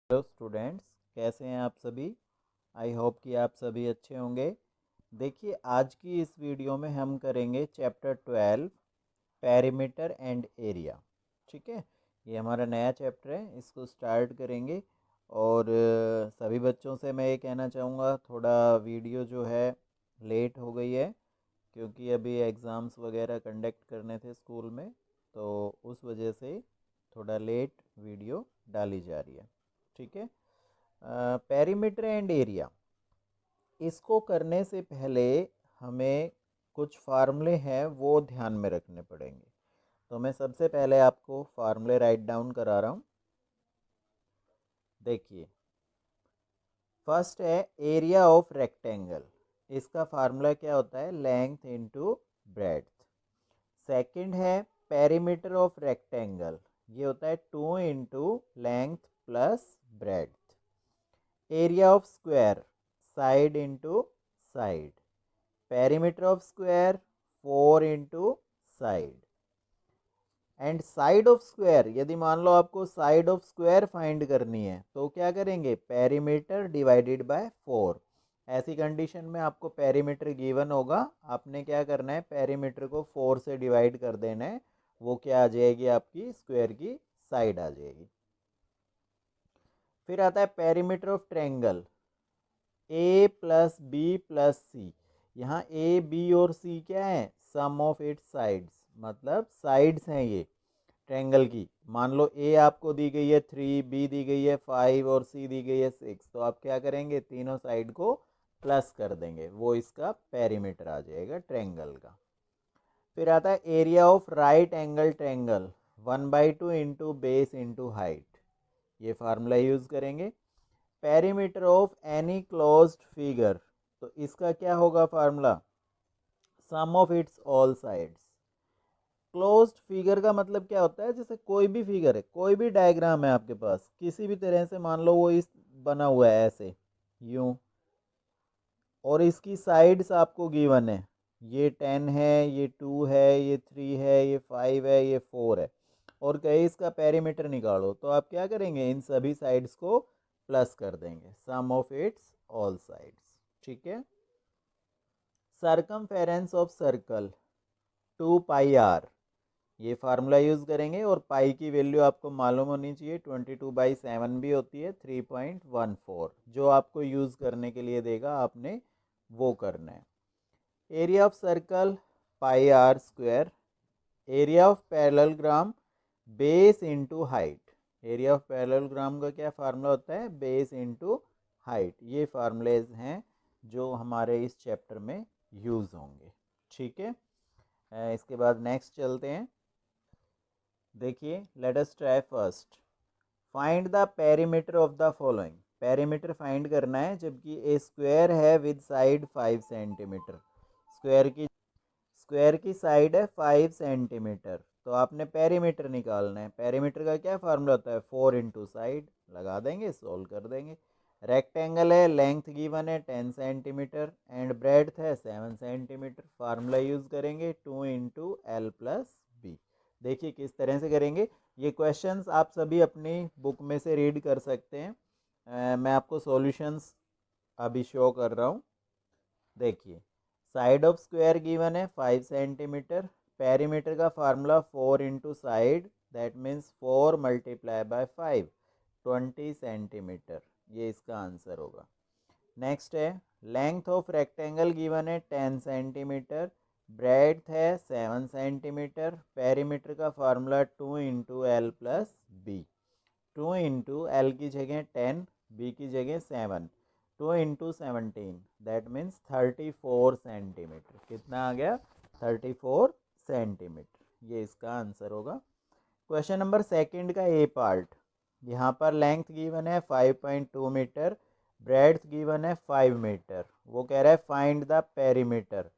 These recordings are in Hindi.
हेलो स्टूडेंट्स, कैसे हैं आप सभी। आई होप कि आप सभी अच्छे होंगे। देखिए, आज की इस वीडियो में हम करेंगे चैप्टर 12 पेरीमीटर एंड एरिया। ठीक है, ये हमारा नया चैप्टर है, इसको स्टार्ट करेंगे। और सभी बच्चों से मैं ये कहना चाहूँगा, थोड़ा वीडियो जो है लेट हो गई है क्योंकि अभी एग्ज़ाम्स वगैरह कंडक्ट करने थे स्कूल में, तो उस वजह से थोड़ा लेट वीडियो डाली जा रही है। ठीक है, पेरीमीटर एंड एरिया, इसको करने से पहले हमें कुछ फार्मूले हैं वो ध्यान में रखने पड़ेंगे। तो मैं सबसे पहले आपको फार्मूले राइट डाउन करा रहा हूँ। देखिए, फर्स्ट है एरिया ऑफ रेक्टेंगल। इसका फार्मूला क्या होता है? Length into breadth. सेकंड है पेरीमीटर ऑफ रेक्टेंगल, ये होता है 2 into length plus breadth. Area of square, side into side. Perimeter of square 4 into side. And side of square, यदि मान लो आपको साइड ऑफ स्क्वायर फाइंड करनी है तो क्या करेंगे? Perimeter divided by 4। ऐसी कंडीशन में आपको पेरीमीटर गिवन होगा, आपने क्या करना है? पेरीमीटर को 4 से डिवाइड कर देना है। वो क्या आ जाएगी? आपकी स्क्वायर की साइड आ जाएगी। फिर आता है perimeter of triangle, A plus B plus C. यहाँ ए बी और सी क्या है? सम ऑफ इट्स साइड्स, मतलब साइड्स हैं ये ट्रायंगल की। मान लो ए आपको दी गई है 3, बी दी गई है 5 और सी दी गई है 6, तो आप क्या करेंगे? तीनों साइड को प्लस कर देंगे, वो इसका पेरीमीटर आ जाएगा ट्रायंगल का। फिर आता है area of right angle triangle, 1/2 into base into height. ये फार्मूला यूज करेंगे। Perimeter of any closed figure, तो इसका क्या होगा formula? Sum of its all sides. Closed figure का मतलब क्या होता है? जैसे कोई भी फिगर है, कोई भी डायग्राम है आपके पास, किसी भी तरह से मान लो वो इस बना हुआ है ऐसे, यूं, और इसकी साइड्स आपको गिवन है, ये 10 है, ये 2 है, ये 3 है, ये 5 है, ये 4 है, और कहे इसका पेरीमीटर निकालो, तो आप क्या करेंगे? इन सभी साइड्स को प्लस कर देंगे, सम ऑफ इट्स ऑल साइड्स। ठीक है। सरकमफेरेंस ऑफ सर्कल 2πr, ये फार्मूला यूज करेंगे। और पाई की वैल्यू आपको मालूम होनी चाहिए, 22/7 भी होती है, 3.14, जो आपको यूज करने के लिए देगा, आपने वो करना है। Area of circle πr²। Area of parallelogram base into height. Area of parallelogram का क्या फार्मूला होता है? Base into height. ये फार्मूलेज हैं जो हमारे इस चैप्टर में यूज होंगे। ठीक है, इसके बाद नेक्स्ट चलते हैं। देखिए, late us try first. Find the perimeter of the following. Perimeter find करना है, जबकि ए स्क्वायर है विद साइड 5 सेंटीमीटर। स्क्वायर की साइड है 5 सेंटीमीटर, तो आपने पेरीमीटर निकालना है। पेरीमीटर का क्या फार्मूला होता है? 4 इंटू साइड। लगा देंगे, सोल्व कर देंगे। रेक्टेंगल है, लेंथ गिवन है 10 सेंटीमीटर एंड ब्रेड्थ है 7 सेंटीमीटर। फार्मूला यूज करेंगे 2 इंटू एल प्लस बी। देखिए किस तरह से करेंगे। ये क्वेश्चंस आप सभी अपनी बुक में से रीड कर सकते हैं। मैं आपको सॉल्यूशंस अभी शो कर रहा हूँ। देखिए, साइड ऑफ स्क्वायर गिवन है 5 सेंटीमीटर। पेरीमीटर का formula 4 into side, that means 4 multiply by 5, 20 centimetre. ये इसका आंसर होगा। नेक्स्ट है, लेंथ ऑफ रेक्टेंगल गिवन है 10 सेंटीमीटर, ब्रेड्थ है 7 सेंटीमीटर। पेरीमीटर का formula 2 into L plus B. 2 into L की जगह 10, बी की जगह 7, 2 इंटू 17, दैट मीन्स 34 सेंटीमीटर। कितना आ गया? 34 सेंटीमीटर। ये इसका आंसर होगा। क्वेश्चन नंबर सेकंड का ए पार्ट, यहाँ पर लेंथ गिवन है 5.2 मीटर, ब्रेड्थ गिवन है 5 मीटर। वो कह रहा है find the perimeter,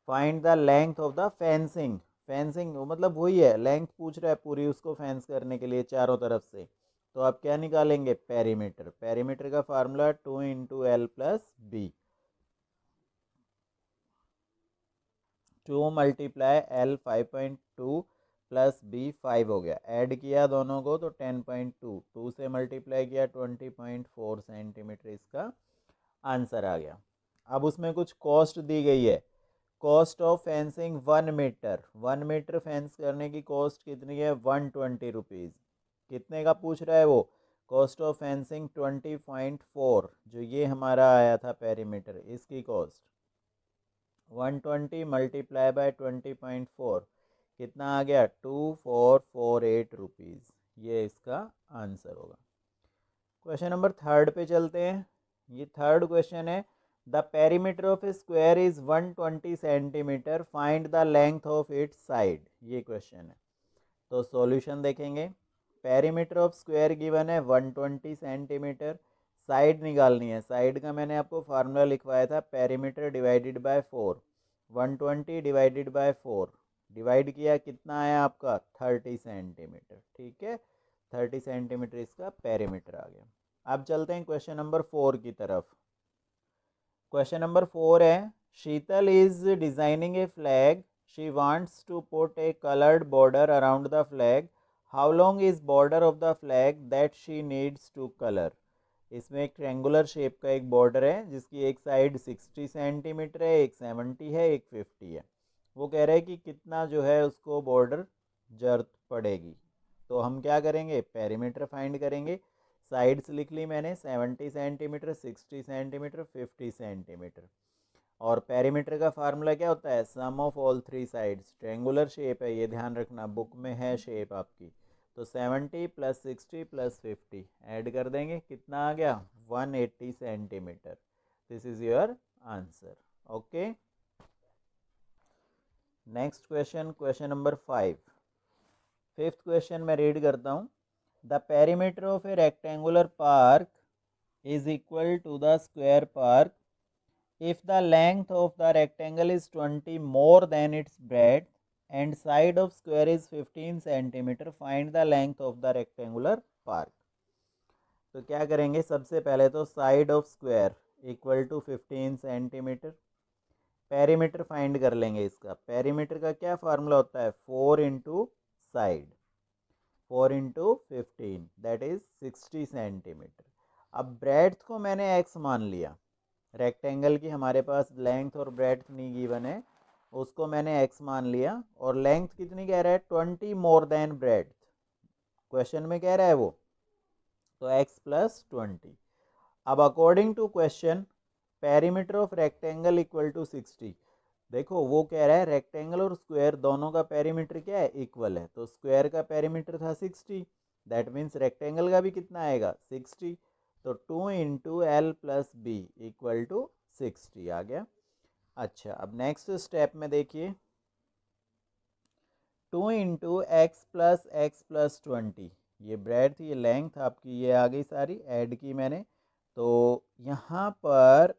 find the length of the fencing. Fencing मतलब वही है, लेंथ पूछ रहा है पूरी उसको फेंस करने के लिए चारों तरफ से, तो आप क्या निकालेंगे? पेरीमीटर। पेरीमीटर का formula 2 into L plus B. 2 multiply L 5.2 plus B 5 हो गया, ऐड किया दोनों को तो 10.2, 2 से मल्टीप्लाई किया 20.4 सेंटीमीटर इसका आंसर आ गया। अब उसमें कुछ कॉस्ट दी गई है, cost of fencing 1 metre, 1 metre fence करने की कॉस्ट कितनी है 120 रुपीज़। कितने का पूछ रहा है वो, कॉस्ट ऑफ फेंसिंग 20.4, जो ये हमारा आया था पेरीमीटर, इसकी कॉस्ट 120 मल्टीप्लाई बाय 20.4 कितना आ गया 2448 रुपीज़, ये इसका आंसर होगा। क्वेश्चन नंबर 3 पे चलते हैं। ये 3 क्वेश्चन है, the perimeter of A square is 120 centimetre, find the length of its side, ये क्वेश्चन है। तो सॉल्यूशन देखेंगे, पेरीमीटर ऑफ स्क्वायर गिवन है 120 सेंटीमीटर, साइड निकालनी है। साइड का मैंने आपको फार्मूला लिखवाया था, perimeter divided by 4, 120 divided by 4, divide किया कितना आया आपका 30 सेंटीमीटर, ठीक है, 30 सेंटीमीटर इसका पेरीमीटर आ गया। अब चलते हैं क्वेश्चन नंबर 4 की तरफ। क्वेश्चन नंबर 4 है, Sheetal is designing a flag, she wants to put a coloured border around the flag, how long is border of the flag that she needs to colour. इसमें एक ट्रेंगुलर शेप का एक बॉर्डर है जिसकी एक साइड 60 सेंटीमीटर है, एक 70 है, एक 50 है। वो कह रहे हैं कि कितना जो है उसको बॉर्डर जरूरत पड़ेगी। तो हम क्या करेंगे, पेरीमीटर फाइंड करेंगे। साइड्स लिख ली मैंने, 70 सेंटीमीटर, 60 सेंटीमीटर, 50 सेंटीमीटर। और पेरीमीटर का फार्मूला क्या होता है, sum of all 3 sides. Triangular shape है, ये ध्यान रखना, बुक में है शेप आपकी। तो 70 प्लस 60 प्लस 50 ऐड कर देंगे, कितना आ गया 180 centimetre. This is your answer. Okay, next question, question number 5। Fifth question मैं रीड करता हूँ। The perimeter of A rectangular park is equal to the square park if the length of the rectangle is 20 more than its breadth and side of square is 15 centimeter, find the length of the rectangular park। तो क्या करेंगे, सबसे पहले तो side of square equal to 15 centimetre, perimeter find कर लेंगे इसका। पेरीमीटर का क्या फार्मूला होता है, 4 into side, 4 into 15 that is 60 centimetre. अब ब्रेड्थ को मैंने x मान लिया, रेक्टेंगल की हमारे पास लेंथ और ब्रेड्थ नहीं गिवन है, उसको मैंने x मान लिया। और लेंथ कितनी कह रहा है, 20 मोर देन ब्रेड्थ, क्वेश्चन में कह रहा है वो, तो x प्लस 20। अब according to question perimeter of rectangle equal to 60। देखो वो कह रहा है रेक्टेंगल और स्क्वायर दोनों का पेरीमीटर क्या है, इक्वल है। तो स्क्वायर का पेरीमीटर था 60, दैट मीन्स रेक्टेंगल का भी कितना आएगा 60। तो 2 into L plus B equal to 60 आ गया। अच्छा, अब नेक्स्ट स्टेप में देखिए, 2 इंटू एक्स प्लस 20, ये ब्रेड्थ ये लेंथ आपकी ये आ गई सारी, ऐड की मैंने। तो यहाँ पर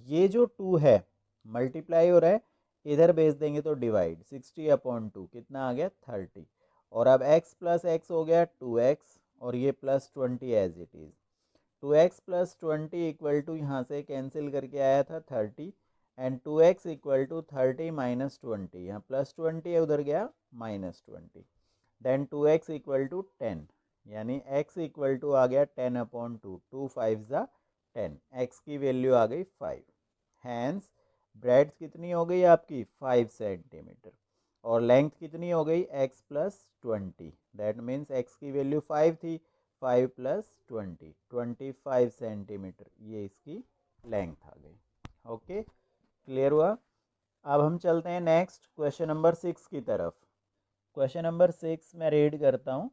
ये जो 2 है मल्टीप्लाई हो रहा है, इधर भेज देंगे तो डिवाइड, 60/2 कितना आ गया 30। और अब x प्लस एक्स हो गया 2x, और ये plus 20 as it is. 2x plus 20 equal to, यहाँ से कैंसिल करके आया था 30, and 2x equal to 30 minus 20, यहाँ प्लस 20 है उधर गया minus 20, then 2x equal to 10, यानी x इक्वल टू आ गया 10/2, 2 5 ज़ा 10, x की वैल्यू आ गई 5। हैंस ब्रेड्थ कितनी हो गई आपकी 5 सेंटीमीटर, और लेंथ कितनी हो गई x plus 20, that means x की वैल्यू 5 थी, 5 प्लस 20, 25 सेंटीमीटर, ये इसकी लेंथ आ गई। ओके, क्लियर हुआ। अब हम चलते हैं नेक्स्ट क्वेश्चन नंबर 6 की तरफ। क्वेश्चन नंबर 6 मैं रीड करता हूँ।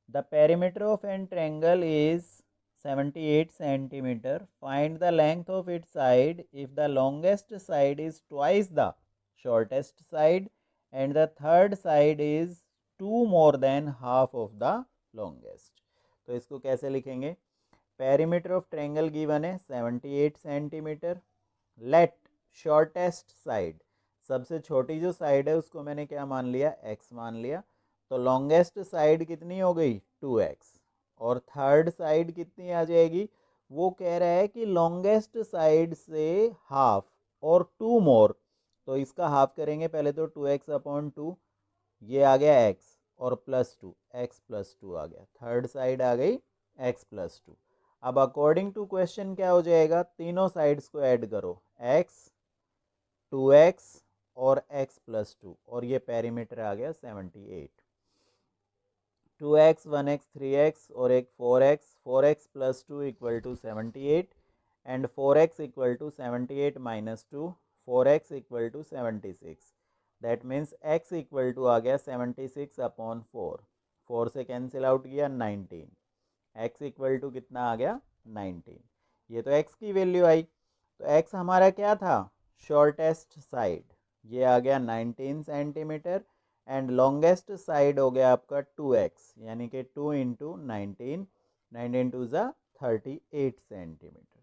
The perimeter of an triangle is 78 centimetre, find the length of it side if the longest side is twice the shortest side and the third side is 2 more than half of the longest. तो इसको कैसे लिखेंगे, पेरीमीटर ऑफ ट्रायंगल गिवन है 78 सेंटीमीटर, लेट शॉर्टेस्ट साइड, सबसे छोटी जो साइड है उसको मैंने क्या मान लिया, x मान लिया। तो लॉन्गेस्ट साइड कितनी हो गई 2x, और थर्ड साइड कितनी आ जाएगी, वो कह रहा है कि लॉन्गेस्ट साइड से हाफ और 2 मोर, तो इसका हाफ करेंगे पहले तो 2x/2, ये आ गया x, और +2, x+2 आ गया, थर्ड साइड आ गई x+2। अब अकॉर्डिंग टू क्वेश्चन क्या हो जाएगा, तीनों साइड्स को ऐड करो, x 2x और x+2, और ये पेरीमीटर आ गया 78। 2x 1x 3x और एक 4x, 4x + 2 = 78 and 4x = 78 - 2, 4x = 76। That means x = आ गया 76/4, 4 से कैंसिल आउट किया 19, x = कितना आ गया 19। ये तो x की वैल्यू आई। तो x हमारा क्या था, शॉर्टेस्ट साइड, ये आ गया 19 सेंटीमीटर एंड लॉन्गेस्ट साइड हो गया आपका 2x, यानी कि 2 × 19, 19 2 ज़ा 38 सेंटीमीटर।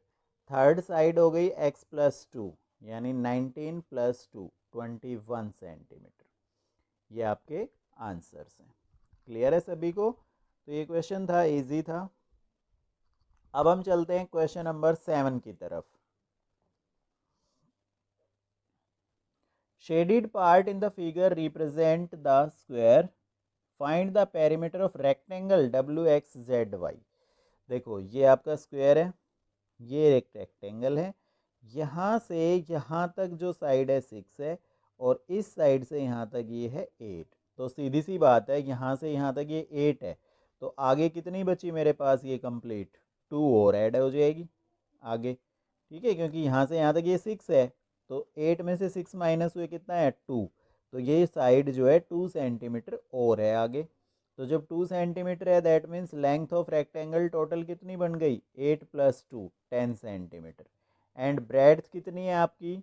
थर्ड साइड हो गई x+2, यानी 19 + 2 21 सेंटीमीटर। ये आपके आंसर्स हैं। क्लियर है सभी को? तो ये क्वेश्चन था, इजी था। अब हम चलते हैं क्वेश्चन नंबर 7 की तरफ। Shaded part in the figure represent the square. Find the perimeter of rectangle WXZY। देखो ये आपका स्क्वायर है, ये एक रेक्टेंगल है, यहाँ से यहाँ तक जो साइड है 6 है और इस साइड से यहाँ तक ये है 8। तो सीधी सी बात है, यहाँ से यहाँ तक ये 8 है, तो आगे कितनी बची मेरे पास, ये कंप्लीट 2 और ऐड हो जाएगी आगे, ठीक है, क्योंकि यहाँ से यहाँ तक ये 6 है, तो 8 में से 6 माइनस हुए कितना है 2, तो ये साइड जो है 2 सेंटीमीटर और है आगे। तो जब 2 सेंटीमीटर है that means length of rectangle total कितनी बन गई, 8 + 2 10 सेंटीमीटर एंड ब्रेड्थ कितनी है आपकी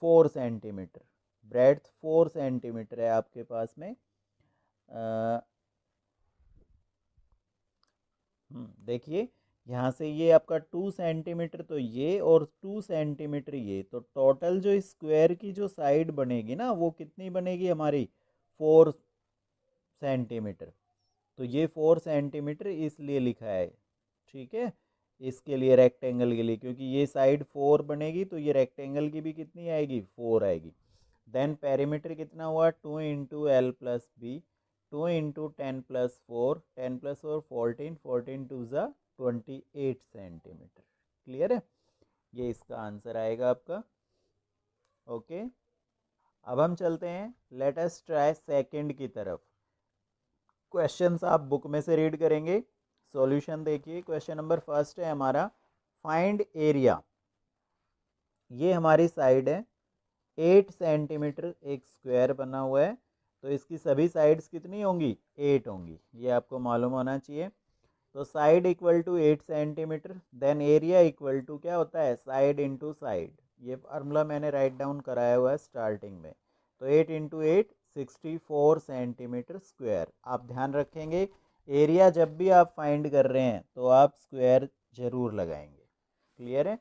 4 सेंटीमीटर, ब्रेड्थ 4 सेंटीमीटर है आपके पास में। देखिए यहाँ से ये आपका 2 सेंटीमीटर तो ये और 2 सेंटीमीटर ये, तो टोटल जो स्क्वायर की जो साइड बनेगी ना वो कितनी बनेगी हमारी 4 सेंटीमीटर। तो ये 4 सेंटीमीटर इसलिए लिखा है, ठीक है, इसके लिए रेक्टेंगल के लिए, क्योंकि ये साइड 4 बनेगी तो ये रेक्टेंगल की भी कितनी आएगी 4 आएगी। देन पेरीमीटर कितना हुआ 2 × L + B, 2 × 10 + 4, 10 + 4 14, 14 2 ज़ा 28 सेंटीमीटर। क्लियर है, ये इसका आंसर आएगा आपका। ओके, अब हम चलते हैं, लेट अस ट्राई सेकंड की तरफ। क्वेश्चंस आप बुक में से रीड करेंगे, सॉल्यूशन देखिए। क्वेश्चन नंबर फर्स्ट है हमारा, फाइंड एरिया। ये हमारी साइड है, 8 सेंटीमीटर एक स्क्वायर बना हुआ है, तो इसकी सभी साइड्स कितनी होंगी 8 होंगी, ये आपको मालूम होना चाहिए। तो साइड = 8 सेंटीमीटर, देन एरिया = क्या होता है, साइड इंटू साइड, ये फार्मूला मैंने राइट डाउन कराया हुआ है स्टार्टिंग में। तो 8 × 8 64 सेंटीमीटर स्क्वायर। आप ध्यान रखेंगे एरिया जब भी आप फाइंड कर रहे हैं तो आप स्क्वायर जरूर लगाएंगे। क्लियर है।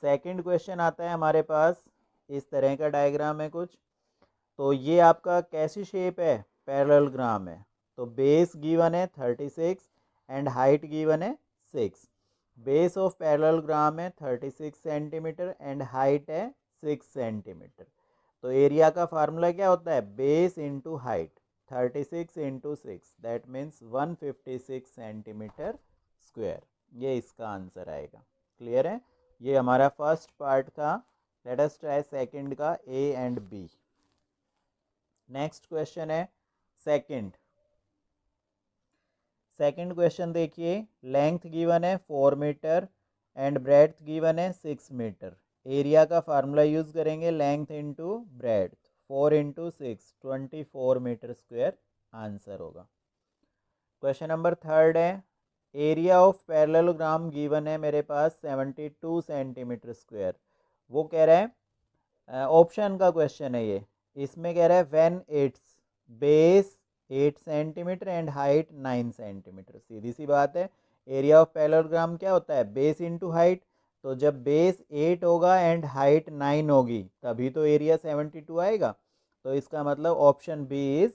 सेकंड क्वेश्चन आता है हमारे पास, इस तरह का डायग्राम है कुछ, तो ये आपका कैसी शेप है, पैरेललोग्राम है। तो बेस गिवन है 36 एंड हाइट गिवन है 6। बेस ऑफ पैरेललोग्राम है 36 सेंटीमीटर एंड हाइट है 6 सेंटीमीटर। तो एरिया का फार्मूला क्या होता है, base into height, 36 × 6 that means 156 centimetre square. ये इसका आंसर आएगा। क्लियर है, ये हमारा फर्स्ट पार्ट था। लेट अस ट्राई सेकंड का, A and B. Next question है सेकंड। सेकंड क्वेश्चन देखिए, लेंथ गिवन है 4 मीटर एंड ब्रेड्थ गिवन है 6 मीटर। एरिया का फार्मूला यूज करेंगे, length into breadth, 4 × 6 24 metre square answer होगा। क्वेश्चन नंबर थर्ड है, एरिया ऑफ पैरेललोग्राम गिवन है मेरे पास 72 सेंटीमीटर स्क्वायर। वो कह रहा है, ऑप्शन का क्वेश्चन है ये, इसमें कह रहा है when it's base 8 centimetre and height 9 centimetre. सीधी सी बात है, एरिया ऑफ पैरेललोग्राम क्या होता है, बेस इंटू हाइट। तो जब बेस 8 होगा एंड हाइट 9 होगी तभी तो एरिया 72 आएगा। तो इसका मतलब ऑप्शन बी इज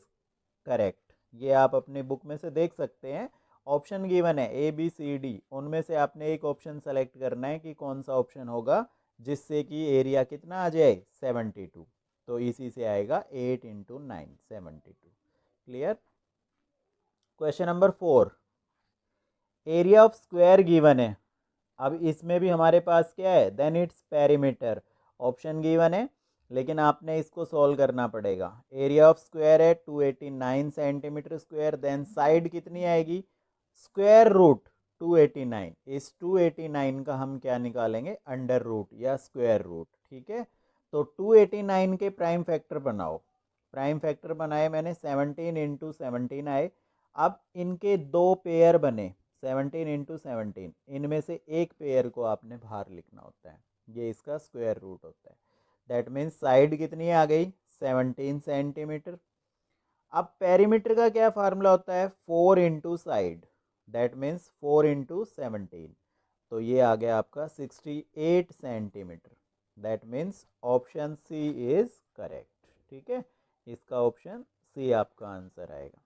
करेक्ट। ये आप अपने बुक में से देख सकते हैं, ऑप्शन गिवन है ABCD, उनमें से आपने एक ऑप्शन सेलेक्ट करना है कि कौन सा ऑप्शन होगा जिससे कि एरिया कितना आ जाए 72। तो इसी से आएगा 8 × 9 72। Clear. Question number 4, area of square given है। अब इसमें भी हमारे पास क्या है, then its perimeter. Option given है लेकिन आपने इसको सॉल्व करना पड़ेगा। एरिया ऑफ स्क्वायर है 289 सेंटीमीटर स्क्वायर, देन साइड कितनी आएगी, स्क्वायर रूट 289। इस 289 का हम क्या निकालेंगे, अंडर रूट या स्क्वायर रूट। ठीक है, तो 289 के प्राइम फैक्टर बनाओ। प्राइम फैक्टर बनाए मैंने, 17 इंटू 17 आए। अब इनके दो पेयर बने, 17 इंटू 17, इनमें से एक पेयर को आपने बाहर लिखना होता है, ये इसका स्क्वायर रूट होता है। दैट मीन्स साइड कितनी आ गई, 17 सेंटीमीटर। अब पेरीमीटर का क्या फार्मूला होता है, 4 into side, that means 4 into 17, तो ये आ गया आपका 68 centimetre. That means option C is correct. ठीक है, इसका ऑप्शन सी आपका आंसर आएगा।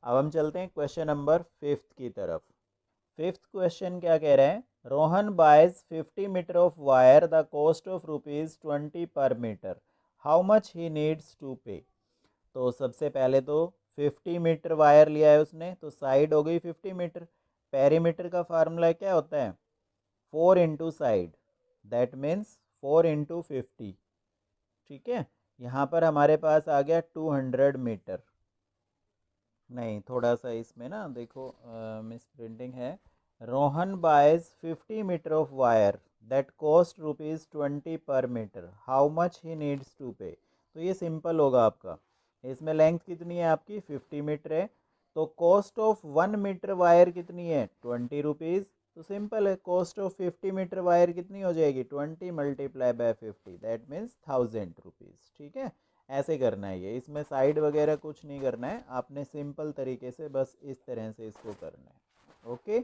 अब हम चलते हैं क्वेश्चन नंबर 5 की तरफ। 5th क्वेश्चन क्या कह रहे हैं, Rohan buys 50 metre of wire, the cost of ₹20 per metre, how much he needs to pay. तो सबसे पहले तो 50 मीटर वायर लिया है उसने, तो साइड हो गई 50 मीटर। पेरीमीटर का फार्मूला क्या होता है, 4 into side, that means 4 into 50। ठीक है, यहाँ पर हमारे पास आ गया 200 मीटर। नहीं, थोड़ा सा इसमें ना देखो मिस प्रिंटिंग है। Rohan buys 50 metre of wire that cost ₹20 per metre, how much he needs to pay. तो ये सिंपल होगा आपका, इसमें लेंथ कितनी है आपकी 50 मीटर है, तो कॉस्ट ऑफ 1 मीटर वायर कितनी है, ₹20। तो सिंपल है, कॉस्ट ऑफ 50 मीटर वायर कितनी हो जाएगी, 20 मल्टीप्लाई बाय 50, दैट मीन्स ₹1000। ठीक है, ऐसे करना है ये, इसमें साइड वगैरह कुछ नहीं करना है आपने, सिंपल तरीके से बस इस तरह से इसको करना है। ओके,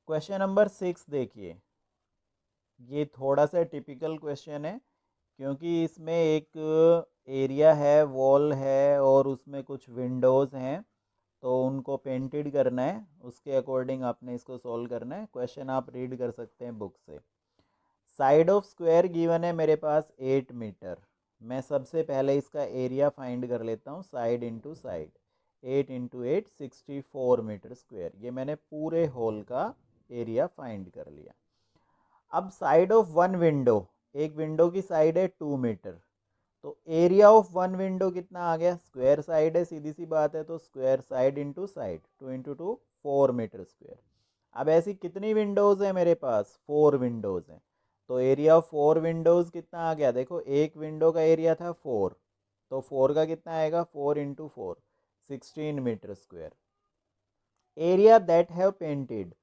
क्वेश्चन नंबर 6 देखिए, ये थोड़ा सा टिपिकल क्वेश्चन है क्योंकि इसमें एक एरिया है, वॉल है और उसमें कुछ विंडोज़ हैं, तो उनको पेंटेड करना है, उसके अकॉर्डिंग आपने इसको सॉल्व करना है। क्वेश्चन आप रीड कर सकते हैं बुक से। साइड ऑफ स्क्वायर गिवन है मेरे पास 8 मीटर। मैं सबसे पहले इसका एरिया फाइंड कर लेता हूँ, side into side, 8 into 8 64 metre square. ये मैंने पूरे हॉल का एरिया फाइंड कर लिया। अब साइड ऑफ वन विंडो, एक विंडो की साइड है 2 मीटर, तो एरिया ऑफ वन विंडो कितना आ गया, स्क्वायर साइड है, सीधी सी बात है, तो square side into side, 2 into 2 4 metre square. अब ऐसी कितनी विंडोज़ है मेरे पास, 4 विंडोज़ हैं, तो एरिया ऑफ 4 विंडोज़ कितना आ गया, देखो एक विंडो का एरिया था 4, तो 4 का कितना आएगा, 4 into 4 16 metre square. Area that have painted,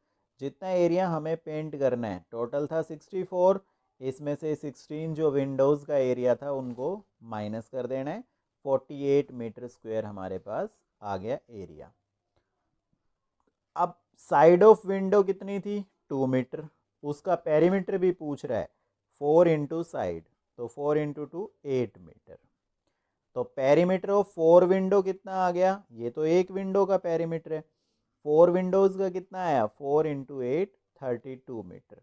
जितना एरिया हमें पेंट करना है, टोटल था 64, इसमें से 16 जो विंडोज़ का एरिया था उनको माइनस कर देना है, 48 मीटर स्क्वायर हमारे पास आ गया एरिया। अब साइड ऑफ विंडो कितनी थी, 2 मीटर, उसका पेरीमीटर भी पूछ रहा है, 4 इंटू साइड, तो 4 इंटू 2 8 मीटर। तो पेरीमीटर ऑफ 4 विंडो कितना आ गया, ये तो एक विंडो का पेरीमीटर है, 4 विंडोज़ का कितना आया, 4 इंटू 8 32 मीटर।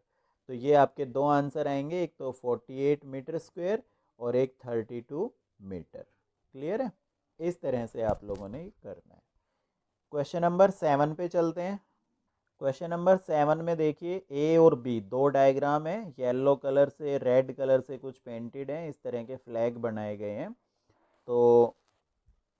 तो ये आपके दो आंसर आएंगे, एक तो 48 मीटर स्क्वायर और एक 32 मीटर। क्लियर है, इस तरह से आप लोगों ने करना है। क्वेश्चन नंबर 7 पे चलते हैं। क्वेश्चन नंबर 7 में देखिए, ए और बी दो डायग्राम है, येलो कलर से रेड कलर से कुछ पेंटेड हैं, इस तरह के फ्लैग बनाए गए हैं। तो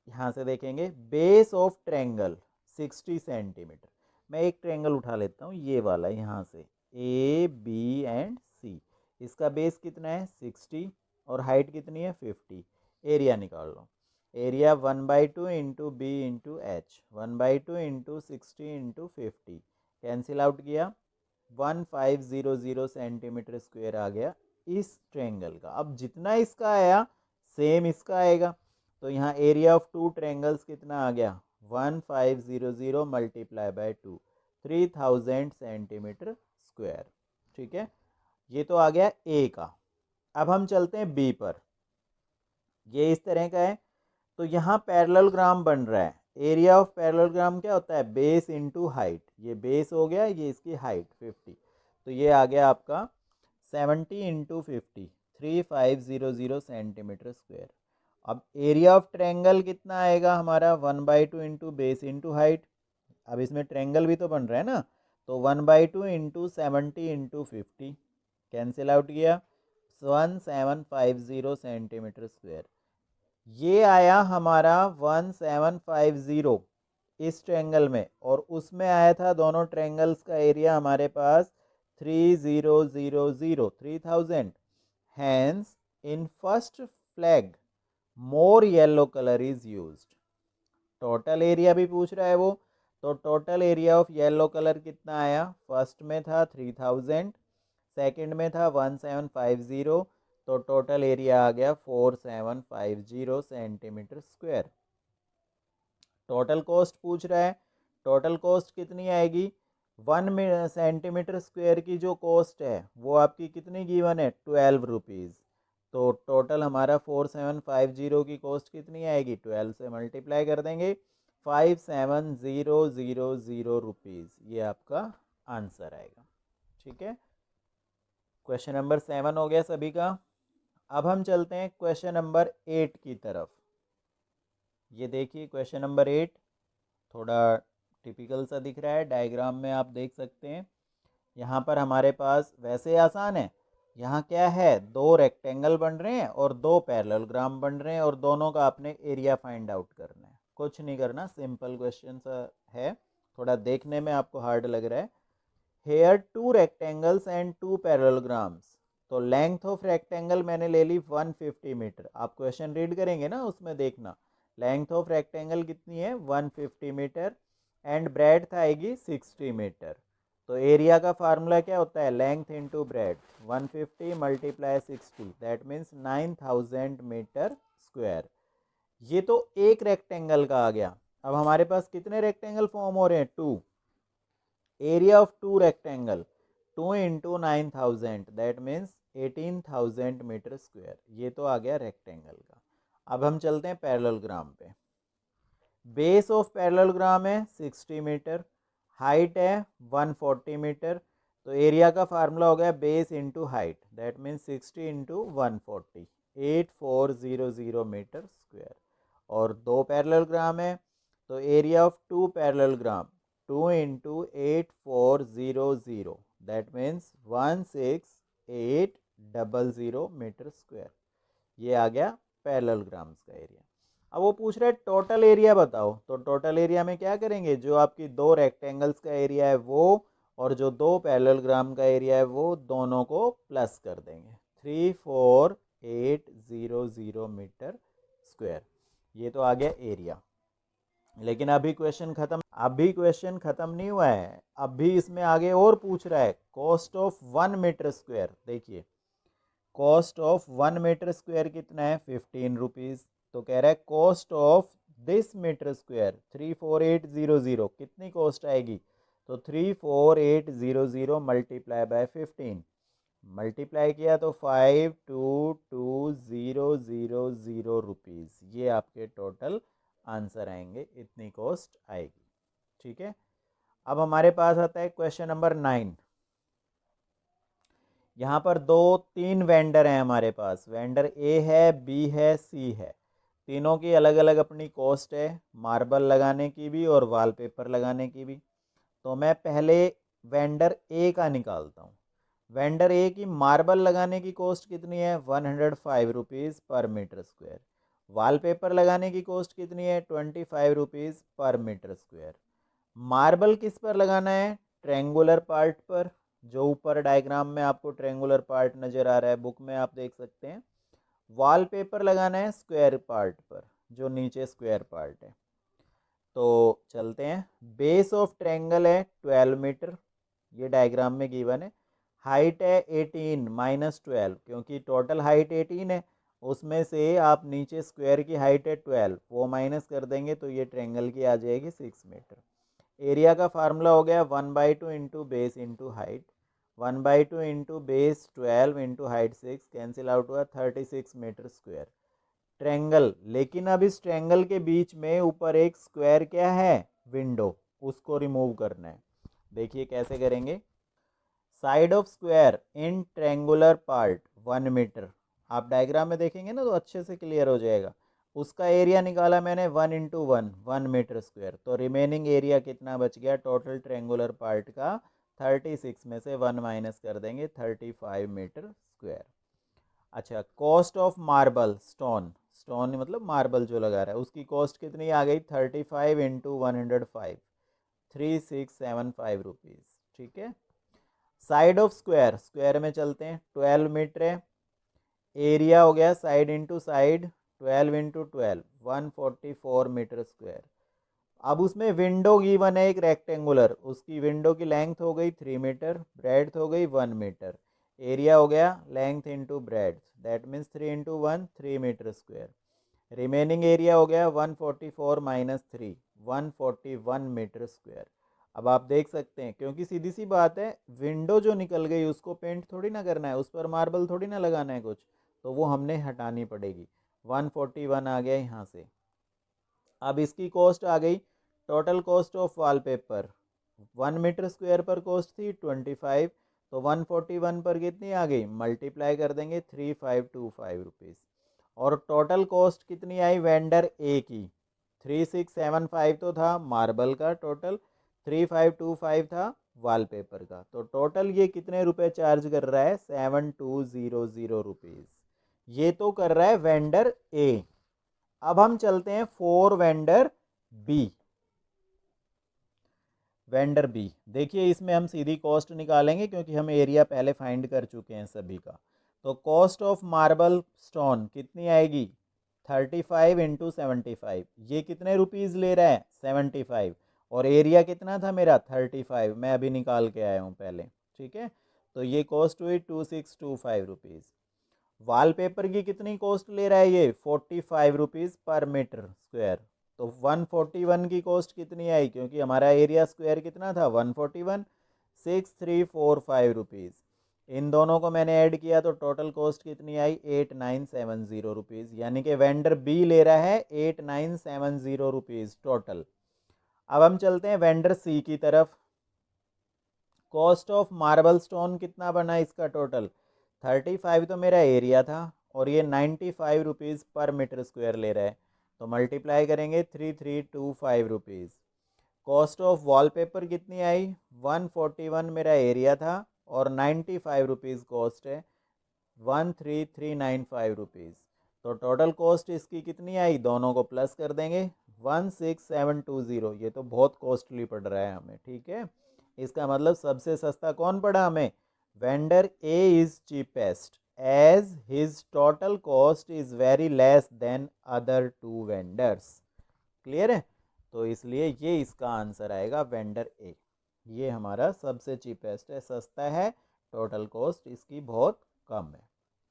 यहाँ से देखेंगे, बेस ऑफ ट्रेंगल 60 सेंटीमीटर। मैं एक ट्रेंगल उठा लेता हूँ, ये वाला, यहाँ से ए बी एंड सी, इसका बेस कितना है 60 और हाइट कितनी है 50। एरिया निकाल लो, area 1/2 into B into H, 1/2 into 60 into 50, cancel out किया, 1500 सेंटीमीटर स्क्वायर आ गया इस ट्रेंगल का। अब जितना इसका आया सेम इसका आएगा, तो यहाँ एरिया ऑफ टू ट्रेंगल्स कितना आ गया, 1500 मल्टीप्लाई बाय 2, 3000 सेंटीमीटर स्क्वायर। ठीक है, ये तो आ गया ए का। अब हम चलते हैं बी पर, ये इस तरह का है, तो यहाँ पैरेललोग्राम बन रहा है। एरिया ऑफ पैरेललोग्राम क्या होता है, बेस इंटू हाइट, ये बेस हो गया, ये इसकी हाइट 50, तो ये आ गया आपका 70 इंटू 50, 3500 सेंटीमीटर स्क्वायर। अब एरिया ऑफ ट्रायंगल कितना आएगा हमारा 1/2 इंटू बेस इंटू हाइट। अब इसमें ट्रायंगल भी तो बन रहा है ना, तो 1/2 इंटू 70 इंटू 50 कैंसिल आउट किया 1750 सेंटीमीटर स्क्वायर। ये आया हमारा 1750 इस ट्रायंगल में, और उसमें आया था दोनों ट्रायंगल्स का एरिया हमारे पास 3000। Hence in first flag more yellow colour is used. Total area भी पूछ रहा है वो, तो total area of yellow colour कितना आया, फर्स्ट में था 3000, सेकंड में था 1750, तो टोटल एरिया आ गया 4750 सेंटीमीटर स्क्वायर। टोटल कॉस्ट पूछ रहा है, टोटल कॉस्ट कितनी आएगी, 1 सेंटीमीटर स्क्वायर की जो कॉस्ट है वो आपकी कितनी गिवन है, 12 रुपीज़। तो टोटल हमारा 4750 की कॉस्ट कितनी आएगी, 12 से मल्टीप्लाई कर देंगे, 57,000 रुपीज़, ये आपका आंसर आएगा। ठीक है, क्वेश्चन नंबर 7 हो गया सभी का। अब हम चलते हैं क्वेश्चन नंबर 8 की तरफ। ये देखिए क्वेश्चन नंबर 8 थोड़ा टिपिकल सा दिख रहा है, डायग्राम में आप देख सकते हैं। यहाँ पर हमारे पास वैसे आसान है, यहाँ क्या है, दो रेक्टेंगल बन रहे हैं और दो पैरेललोग्राम बन रहे हैं, और दोनों का आपने एरिया फाइंड आउट करना है। कुछ नहीं करना, सिंपल क्वेश्चन सा है, थोड़ा देखने में आपको हार्ड लग रहा है। Here 2 rectangles and 2 parallelograms. तो लेंथ ऑफ रेक्टेंगल मैंने ले ली 150 मीटर। आप क्वेश्चन रीड करेंगे ना, उसमें देखना लेंथ ऑफ रेक्टेंगल कितनी है 150 मीटर, एंड ब्रेड्थ आएगी 60 मीटर। तो एरिया का फार्मूला क्या होता है, length into breadth, 150 multiply 60, that means 9000 metre square. ये तो एक रेक्टेंगल का आ गया। अब हमारे पास कितने रेक्टेंगल फॉर्म हो रहे हैं, 2। Area of 2 rectangle 2 into 9000, that means 18,000 metre square. ये तो आ गया रेक्टेंगल का। अब हम चलते हैं पैरेललोग्राम पे। बेस ऑफ पैरेललोग्राम है 60 मीटर, हाइट है 140 मीटर। तो एरिया का फार्मूला हो गया base into height, that means 60 into 140, 8400 metre square. और दो पैरेललोग्राम है, तो area of 2 parallelogram 2 into 8400, that means 16800 metre square. ये आ गया पैरेललोग्राम्स का एरिया। अब वो पूछ रहा है टोटल एरिया बताओ, तो टोटल एरिया में क्या करेंगे, जो आपकी दो रेक्टेंगल्स का एरिया है वो, और जो दो पैरेललोग्राम का एरिया है वो, दोनों को प्लस कर देंगे, 34800 मीटर स्क्वायर। ये तो आ गया एरिया। लेकिन अभी क्वेश्चन खत्म नहीं हुआ है, अभी इसमें आगे और पूछ रहा है कॉस्ट ऑफ 1 मीटर स्क्वायर। देखिए कॉस्ट ऑफ 1 मीटर स्क्वायर कितना है, 15 रुपीज़। तो कह रहा है cost of this metre square 34800, कितनी कॉस्ट आएगी, तो 34800 मल्टीप्लाई बाय 15, मल्टीप्लाई किया तो 522000 रुपीज़। ये आपके टोटल आंसर आएंगे, इतनी कॉस्ट आएगी। ठीक है, अब हमारे पास आता है क्वेश्चन नंबर 9। यहाँ पर दो तीन वेंडर हैं हमारे पास, वेंडर ए है, बी है, सी है। तीनों की अलग अलग अपनी कॉस्ट है, मार्बल लगाने की भी और वॉलपेपर लगाने की भी। तो मैं पहले वेंडर ए का निकालता हूँ। वेंडर ए की मार्बल लगाने की कॉस्ट कितनी है, 105 रुपीज़ पर मीटर स्क्वायर। वॉलपेपर लगाने की कॉस्ट कितनी है, 25 रुपीज़ पर मीटर स्क्वायर। मार्बल किस पर लगाना है, ट्रेंगुलर पार्ट पर, जो ऊपर डायग्राम में आपको ट्रेंगुलर पार्ट नज़र आ रहा है, बुक में आप देख सकते हैं। वॉलपेपर लगाना है स्क्वायर पार्ट पर, जो नीचे स्क्वायर पार्ट है। तो चलते हैं, बेस ऑफ ट्रेंगल है 12 मीटर, ये डायग्राम में गिवन है। हाइट है 18 माइनस 12, क्योंकि टोटल हाइट 18 है, उसमें से आप नीचे स्क्वायर की हाइट है 12, वो माइनस कर देंगे तो ये ट्रेंगल की आ जाएगी 6 मीटर। एरिया का फार्मूला हो गया 1/2 into base into height, 1/2 into base 12 into height 6, cancel out हुआ 36 मीटर स्क्वायर। ट्रेंगल, लेकिन अब इस ट्रेंगल के बीच में ऊपर एक स्क्वायर क्या है, विंडो, उसको रिमूव करना है। देखिए कैसे करेंगे, side of square in triangular part 1 metre. आप डायग्राम में देखेंगे ना तो अच्छे से क्लियर हो जाएगा। उसका एरिया निकाला मैंने 1 मीटर स्क्वायर, तो रिमेनिंग एरिया कितना बच गया टोटल ट्रेंगुलर पार्ट का, 36 में से 1 माइनस कर देंगे 35 मीटर स्क्वायर। अच्छा, cost of marble stone, stone मतलब मार्बल जो लगा रहा है, उसकी कॉस्ट कितनी आ गई 35 इंटू 105, 3675 रुपीज़। ठीक है। साइड ऑफ स्क्वायर, स्क्वायर में चलते हैं, 12 मीटर है, एरिया हो गया side into side 12 into 12 144 metre square. अब उसमें विंडो गिवन है एक रेक्टेंगुलर, उसकी विंडो की लेंथ हो गई 3 मीटर, ब्रेड्थ हो गई 1 मीटर, एरिया हो गया length into breadth, that means 3 into 1 3 metre square. Remaining area हो गया 144 माइनस 3 141 मीटर स्क्वायर। अब आप देख सकते हैं, क्योंकि सीधी सी बात है, विंडो जो निकल गई उसको पेंट थोड़ी ना करना है, उस पर मार्बल थोड़ी ना लगाना है कुछ, तो वो हमने हटानी पड़ेगी। 141 आ गया यहाँ से। अब इसकी कॉस्ट आ गई, total cost of wallpaper 1 metre square पर कॉस्ट थी 25, तो 141 पर कितनी आ गई, मल्टीप्लाई कर देंगे 3525 रुपीज़। और टोटल कॉस्ट कितनी आई वेंडर ए की, 3675 तो था मार्बल का टोटल, 3525 था वॉलपेपर का, तो टोटल ये कितने रुपए चार्ज कर रहा है 7200 रुपीज़। ये तो कर रहा है वेंडर ए। अब हम चलते हैं for vendor B. Vendor B, देखिए इसमें हम सीधी कॉस्ट निकालेंगे क्योंकि हम एरिया पहले फाइंड कर चुके हैं सभी का। तो कॉस्ट ऑफ मार्बल स्टोन कितनी आएगी 35 इंटू 75, ये कितने रुपीज़ ले रहा है 75, और एरिया कितना था मेरा 35, मैं अभी निकाल के आया हूँ पहले। ठीक है, तो ये कॉस्ट हुई 2625 रुपीज़। वॉलपेपर की कितनी कॉस्ट ले रहा है ये 45 रुपीज़ पर मीटर स्क्वायर, तो 141 की कॉस्ट कितनी आई, क्योंकि हमारा एरिया स्क्वायर कितना था 141, 6345 रुपीज़। इन दोनों को मैंने ऐड किया तो टोटल कॉस्ट कितनी आई 8970 रुपीज़, यानी कि वेंडर बी ले रहा है 8970 रुपीज़ टोटल। अब हम चलते हैं वेंडर सी की तरफ। कॉस्ट ऑफ मार्बल स्टोन कितना बना इसका टोटल 35 तो मेरा एरिया था, और ये 95 रुपीज़ पर मीटर स्क्वायर ले रहा है, तो मल्टीप्लाई करेंगे 3325 रुपीज़। कॉस्ट ऑफ वॉलपेपर कितनी आई 141 मेरा एरिया था, और 95 रुपीज़ कॉस्ट है, 13395 रुपीज़। तो टोटल कॉस्ट इसकी कितनी आई, दोनों को प्लस कर देंगे 16720, ये तो बहुत कॉस्टली पड़ रहा है हमें। ठीक है, इसका मतलब सबसे सस्ता कौन पड़ा हमें, vendor A is cheapest as his total cost is very less than other two vendors. Clear है, तो इसलिए ये इसका आंसर आएगा वेंडर ए, ये हमारा सबसे चीपेस्ट है, सस्ता है, टोटल कॉस्ट इसकी बहुत कम है।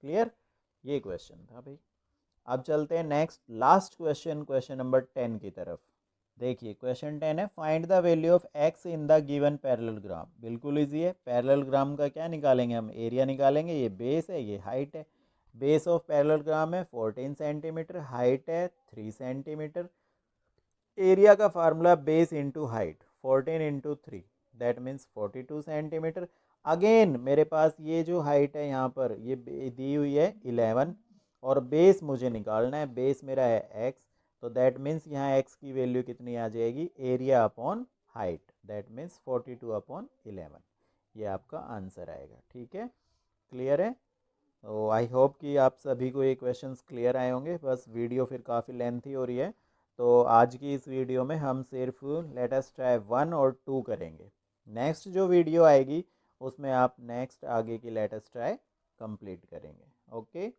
क्लियर, ये क्वेश्चन था भाई। अब चलते हैं next last question, question number 10 की तरफ। देखिए क्वेश्चन 10 है, find the value of x in the given parallelogram. बिल्कुल इजी है, पैरेललोग्राम का क्या निकालेंगे हम, एरिया निकालेंगे, ये बेस है ये हाइट है। बेस ऑफ पैरेललोग्राम है 14 सेंटीमीटर, हाइट है 3 सेंटीमीटर। एरिया का formula base into height 14 into 3, that means 42 centimetre. Again मेरे पास ये जो हाइट है यहाँ पर ये दी हुई है 11, और बेस मुझे निकालना है, बेस मेरा है x, तो दैट मीन्स यहाँ x की वैल्यू कितनी आ जाएगी, area upon height, that means 42 upon 11, ये आपका आंसर आएगा। ठीक है, क्लियर है। तो आई होप कि आप सभी को ये क्वेश्चंस क्लियर आए होंगे। बस वीडियो फिर काफ़ी लेंथी हो रही है, तो आज की इस वीडियो में हम सिर्फ लेट अस ट्राई 1 और 2 करेंगे। नेक्स्ट जो वीडियो आएगी उसमें आप नेक्स्ट आगे की लेट अस ट्राई कंप्लीट करेंगे। ओके।